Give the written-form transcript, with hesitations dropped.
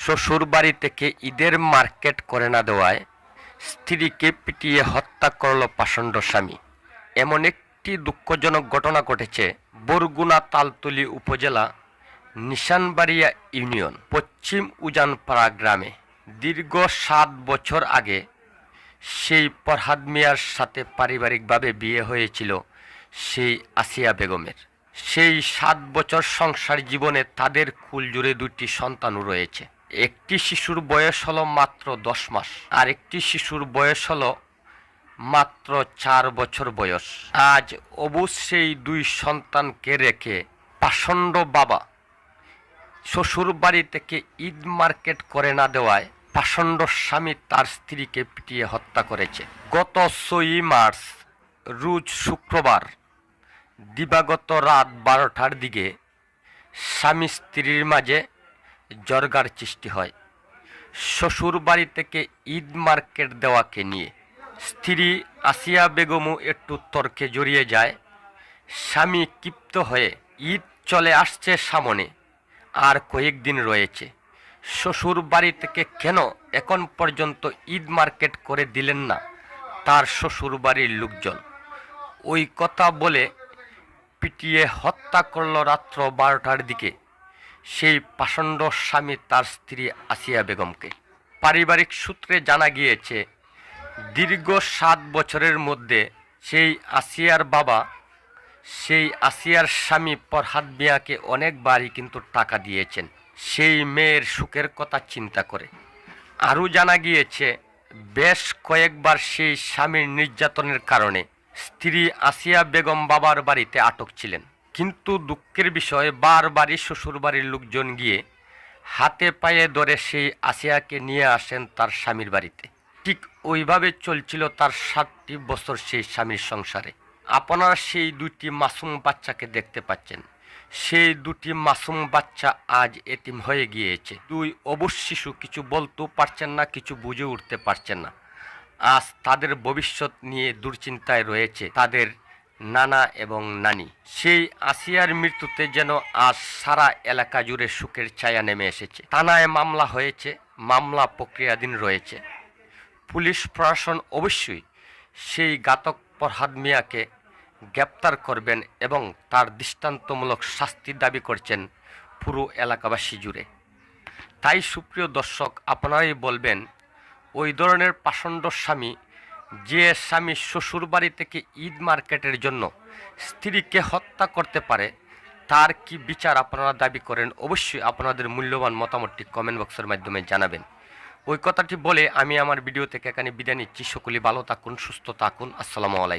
শ্বশুর বাড়ি থেকে ঈদের মার্কেট করে না দেওয়ায় স্ত্রীকে পিটিয়ে হত্যা করল পাষণ্ড স্বামী। এমন একটি দুঃখজনক ঘটনা ঘটেছে বরগুনা তালতলী উপজেলা নিশানবাড়িয়া ইউনিয়ন পশ্চিম উজানপাড়া গ্রামে। দীর্ঘ 7 বছর আগে সেই ফরহাদ মিয়ার সাথে পারিবারিকভাবে বিয়ে হয়েছিল সেই আসিয়া বেগমের। সেই 7 বছর সংসার জীবনে তাদের কুলজুড়ে 2টি সন্তানও রয়েছে। একটি শিশুর বয়স হলো মাত্র 10 মাস, আর একটি শিশুর বয়স হলো মাত্র 4 বছর বয়স। আজ অবুঝ সেই 2 সন্তানকে রেখে পাষণ্ড বাবা শ্বশুর বাড়ি থেকে ঈদ মার্কেট করে না দেওয়ায় পাষণ্ড স্বামী তার স্ত্রীকে পিটিয়ে হত্যা করেছে। গত 6 মার্চ রোজ শুক্রবার দিবাগত রাত 12টার দিকে স্বামী স্ত্রীর মাঝে জরগার সৃষ্টি হয় শ্বশুর বাড়ি থেকে ঈদ মার্কেট দেওয়াকে নিয়ে। স্ত্রী আসিয়া বেগমও একটু তর্কে জড়িয়ে যায়। স্বামী ক্ষিপ্ত হয়ে, ঈদ চলে আসছে সামনে, আর কয়েকদিন রয়েছে, শ্বশুর বাড়ি থেকে কেন এখন পর্যন্ত ঈদ মার্কেট করে দিলেন না তার শ্বশুর বাড়ির লোকজন, ওই কথা বলে পিটিয়ে হত্যা করল রাত্র 12টার দিকে সেই পাষণ্ড স্বামী তার স্ত্রী আসিয়া বেগমকে। পারিবারিক সূত্রে জানা গিয়েছে, দীর্ঘ 7 বছরের মধ্যে সেই আসিয়ার বাবা সেই আসিয়ার স্বামী ফরহাদ মিয়াকে অনেকবারই কিন্তু টাকা দিয়েছেন সেই মেয়ের সুখের কথা চিন্তা করে। আরও জানা গিয়েছে, বেশ কয়েকবার সেই স্বামীর নির্যাতনের কারণে স্ত্রী আসিয়া বেগম বাবার বাড়িতে আটক ছিলেন। কিন্তু দুঃখের বিষয়, বারবারই শ্বশুরবাড়ির লোকজন গিয়ে হাতে পায়ে ধরে সেই আসিয়াকে নিয়ে আসেন তার স্বামীর বাড়িতে। ঠিক ওইভাবে চলছিল তার 7টি বছর সেই স্বামীর সংসারে। আপনারা সেই 2টি মাসুম বাচ্চাকে দেখতে পাচ্ছেন। সেই 2টি মাসুম বাচ্চা আজ এতিম হয়ে গিয়েছে। 2 অবুঝ শিশু, কিছু বলতেও পারছেন না, কিছু বুঝে উঠতে পারছেন না। আজ তাদের ভবিষ্যৎ নিয়ে দুশ্চিন্তায় রয়েছে তাদের নানা এবং নানি। সেই আসিয়ার মৃত্যুতে যেন আজ সারা এলাকা জুড়ে শোকের ছায়া নেমে এসেছে। থানায় মামলা হয়েছে, মামলা প্রক্রিয়াধীন রয়েছে। পুলিশ প্রশাসন অবশ্যই সেই ঘাতক ফরহাদ মিয়াকে গ্রেপ্তার করবেন এবং তার দৃষ্টান্তমূলক শাস্তি দাবি করছেন পুরো এলাকাবাসী জুড়ে। তাই সুপ্রিয় দর্শক, আপনারাই বলবেন, ওই ধরনের পাষণ্ড স্বামী, যে স্বামী শ্বশুর বাড়ি থেকে ঈদ মার্কেটের জন্য স্ত্রীকে হত্যা করতে পারে, তার কি বিচার আপনারা দাবি করেন? অবশ্যই আপনাদের মূল্যবান মতামতটি কমেন্ট বক্সের মাধ্যমে জানাবেন। ওই কথাটি বলে আমি আমার ভিডিও থেকে এখানে বিদায় নিচ্ছি। সকলেই ভালো থাকুন, সুস্থ থাকুন। আসসালামু আলাইকুম।